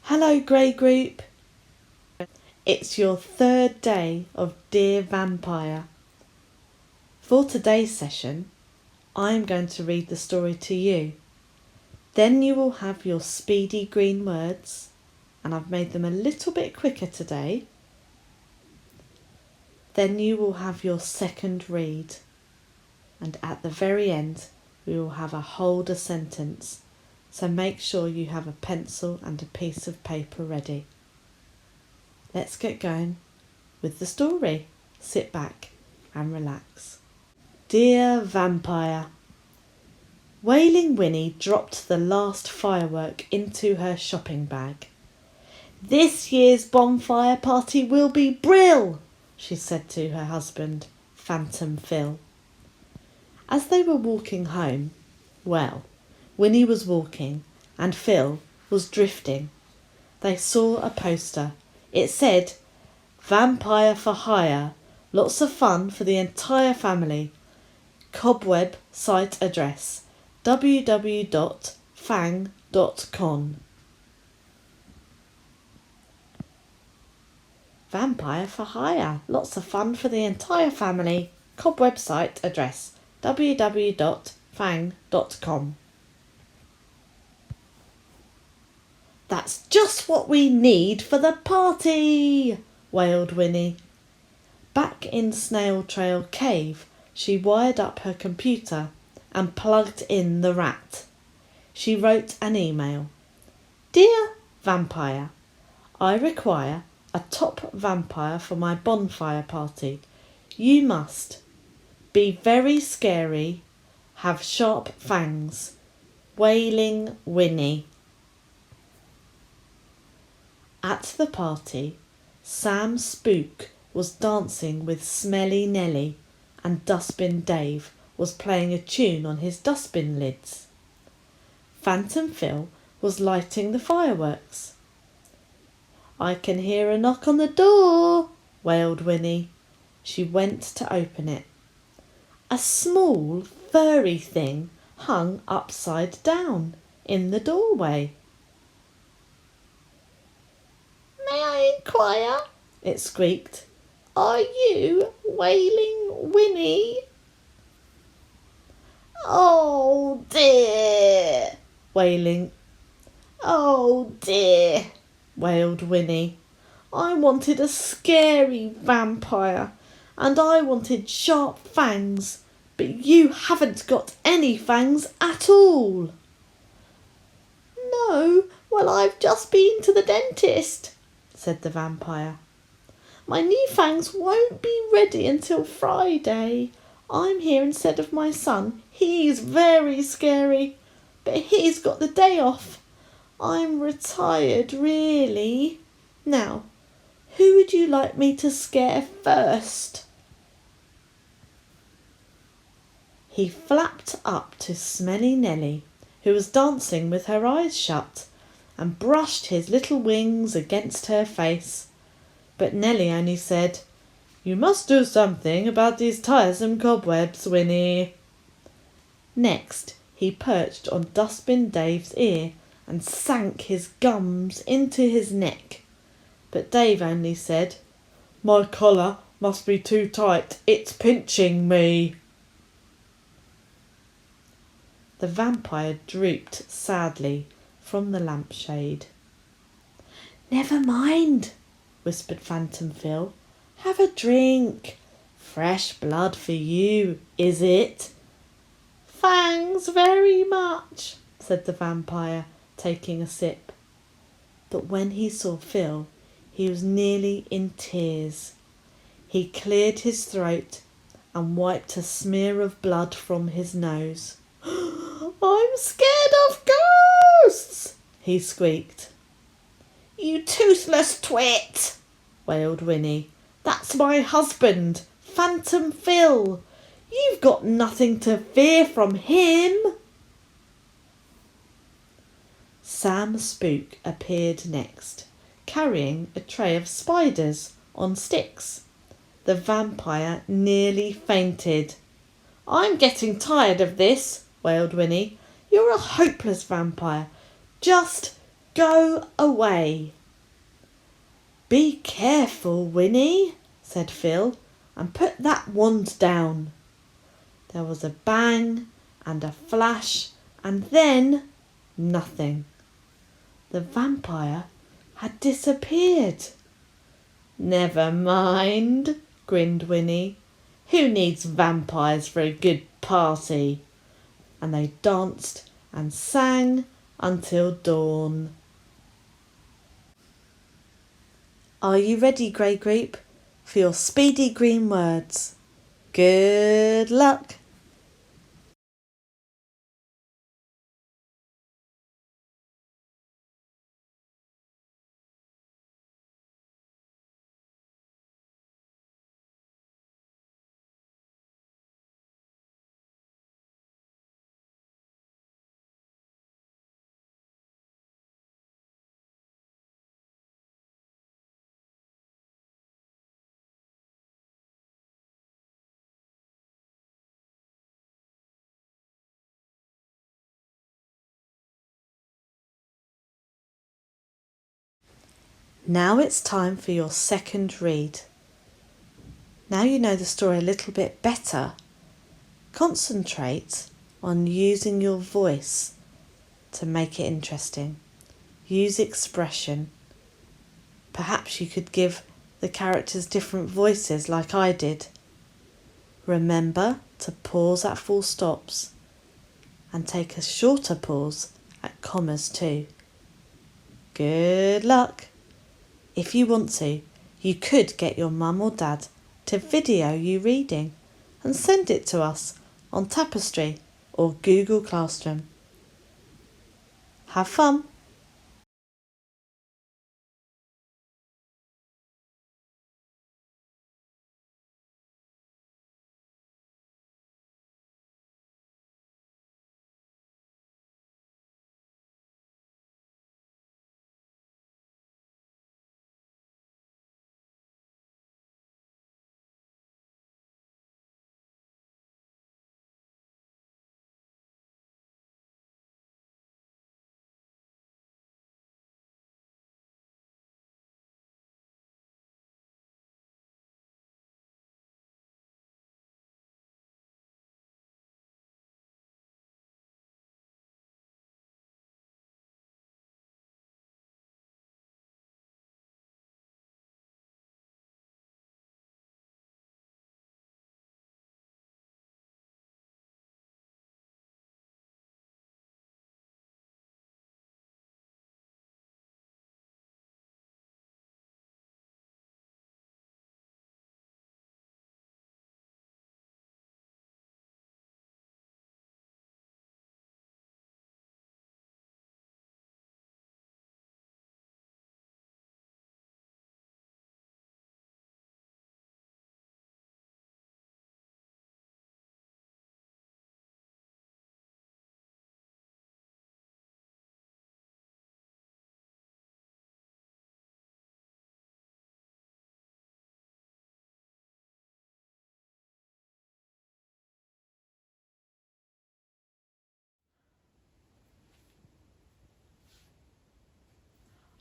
Hello, Grey Group. It's your third day of Dear Vampire. For today's session, I'm going to read the story to you. Then you will have your speedy green words, and I've made them a little bit quicker today. Then you will have your second read, and at the very end, we will have a hold a sentence. So make sure you have a pencil and a piece of paper ready. Let's get going with the story. Sit back and relax. Dear Vampire. Wailing Winnie dropped the last firework into her shopping bag. This year's bonfire party will be brill, she said to her husband, Phantom Phil. As they were walking home, Winnie was walking and Phil was drifting. They saw a poster. It said, Vampire for hire, lots of fun for the entire family. Cobweb site address, www.fang.con. Vampire for hire, lots of fun for the entire family. Cobweb site address, www.fang.com. That's just what we need for the party, wailed Winnie. Back in Snail Trail Cave, she wired up her computer and plugged in the rat. She wrote an email. Dear Vampire, I require a top vampire for my bonfire party. You must be very scary, have sharp fangs. Wailing Winnie. At the party, Sam Spook was dancing with Smelly Nelly and Dustbin Dave was playing a tune on his dustbin lids. Phantom Phil was lighting the fireworks. I can hear a knock on the door, wailed Winnie. She went to open it. A small, furry thing hung upside down in the doorway. May I inquire? It squeaked. Are you Wailing Winnie? Oh dear, Oh dear, wailed Winnie. I wanted a scary vampire and I wanted sharp fangs, but you haven't got any fangs at all. No, well, I've just been to the dentist, said the vampire. My new fangs won't be ready until Friday. I'm here instead of my son. He's very scary, but he's got the day off. I'm retired, really. Now, who would you like me to scare first? He flapped up to Smelly Nelly, who was dancing with her eyes shut, and brushed his little wings against her face. But Nelly only said, You must do something about these tiresome cobwebs, Winnie. Next, he perched on Dustbin Dave's ear and sank his gums into his neck. But Dave only said, My collar must be too tight, it's pinching me. The vampire drooped sadly from the lampshade. Never mind, whispered Phantom Phil. Have a drink. Fresh blood for you, is it? Thanks very much, said the vampire, taking a sip. But when he saw Phil, he was nearly in tears. He cleared his throat and wiped a smear of blood from his nose. I'm scared of ghosts, he squeaked. You toothless twit, wailed Winnie. That's my husband, Phantom Phil. You've got nothing to fear from him. Sam Spook appeared next, carrying a tray of spiders on sticks. The vampire nearly fainted. I'm getting tired of this, wailed Winnie. You're a hopeless vampire. Just Go away. Be careful, Winnie, said Phil, and put that wand down. There was a bang and a flash, and then nothing. The vampire had disappeared. Never mind, grinned Winnie. Who needs vampires for a good party? And they danced and sang until dawn. Are you ready, Grey Group, for your speedy green words? Good luck! Now it's time for your second read. Now you know the story a little bit better. Concentrate on using your voice to make it interesting. Use expression. Perhaps you could give the characters different voices like I did. Remember to pause at full stops and take a shorter pause at commas too. Good luck! If you want to, you could get your mum or dad to video you reading and send it to us on Tapestry or Google Classroom. Have fun!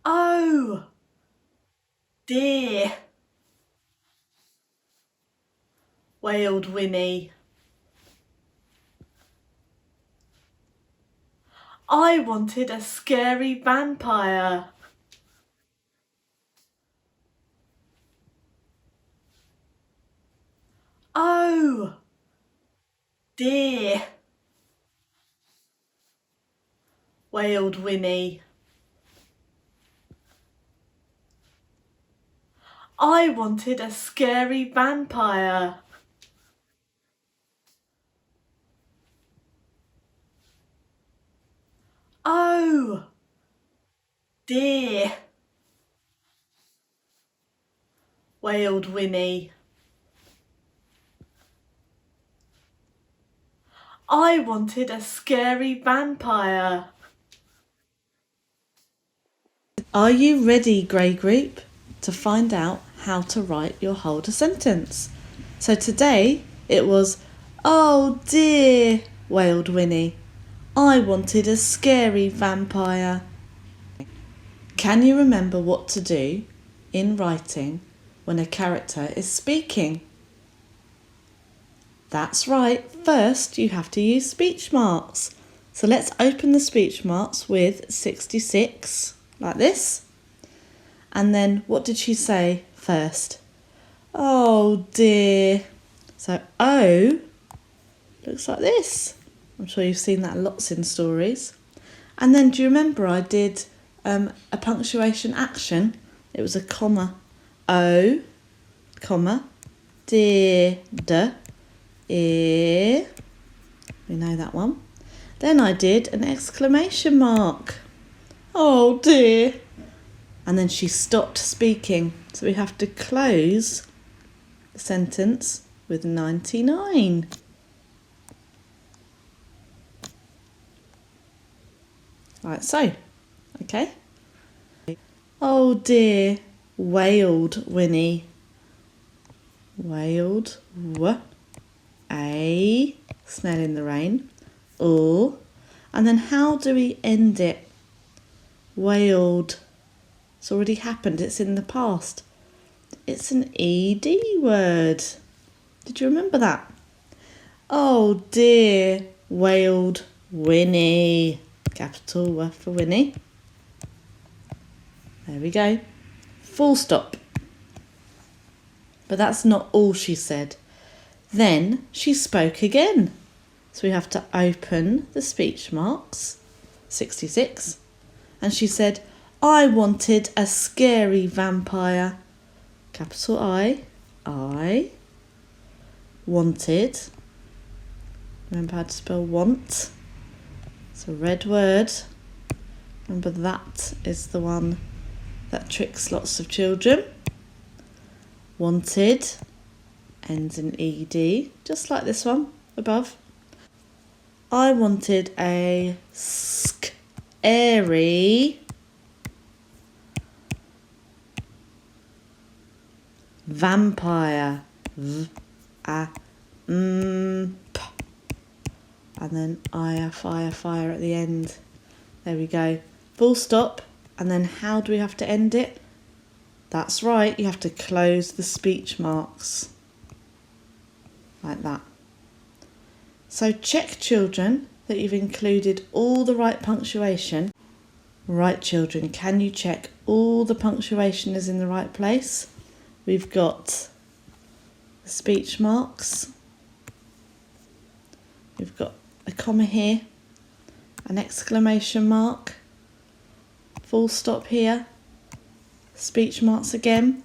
Oh dear, wailed Winnie. I wanted a scary vampire. Oh dear, wailed Winnie. I wanted a scary vampire. Oh dear, wailed Winnie. I wanted a scary vampire. Are you ready, Grey Group, to find out how to write your hold a sentence? So today it was, oh dear, wailed Winnie. I wanted a scary vampire. Can you remember what to do in writing when a character is speaking? That's right, first you have to use speech marks. So let's open the speech marks with 66, like this. And then what did she say first? Oh dear. So O looks like this. I'm sure you've seen that lots in stories. And then do you remember I did a punctuation action? It was a comma. O, comma, dear, ear. We know that one. Then I did an exclamation mark. Oh dear. And then she stopped speaking. So we have to close the sentence with 99. Like so. Okay. Oh dear, wailed Winnie. Wailed, a, smell in the rain, and then how do we end it? Wailed. It's already happened, it's in the past. It's an ED word. Did you remember that? Oh dear, wailed Winnie. Capital W for Winnie. There we go. Full stop. But that's not all she said. Then she spoke again. So we have to open the speech marks, 66. And she said, I wanted a scary vampire. Capital I wanted. Remember how to spell want? It's a red word. Remember that is the one that tricks lots of children. Wanted ends in ED, just like this one above. I wanted a scary vampire. And then fire at the end. There we go. Full stop. And then how do we have to end it? That's right, you have to close the speech marks. Like that. So check, children, that you've included all the right punctuation. Right, children, can you check all the punctuation is in the right place? We've got the speech marks. We've got a comma here, an exclamation mark, full stop here, speech marks again,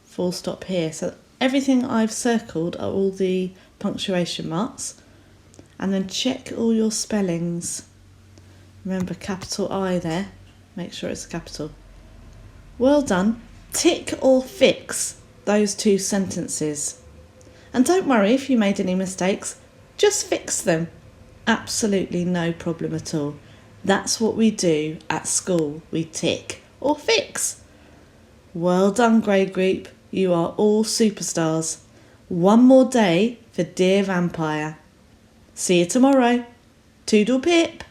full stop here. So everything I've circled are all the punctuation marks. And then check all your spellings. Remember capital I there, make sure it's a capital. Well done. Tick or fix those two sentences. And don't worry if you made any mistakes, just fix them. Absolutely no problem at all. That's what we do at school. We tick or fix. Well done, grade group. You are all superstars. One more day for Dear Vampire. See you tomorrow. Toodle pip.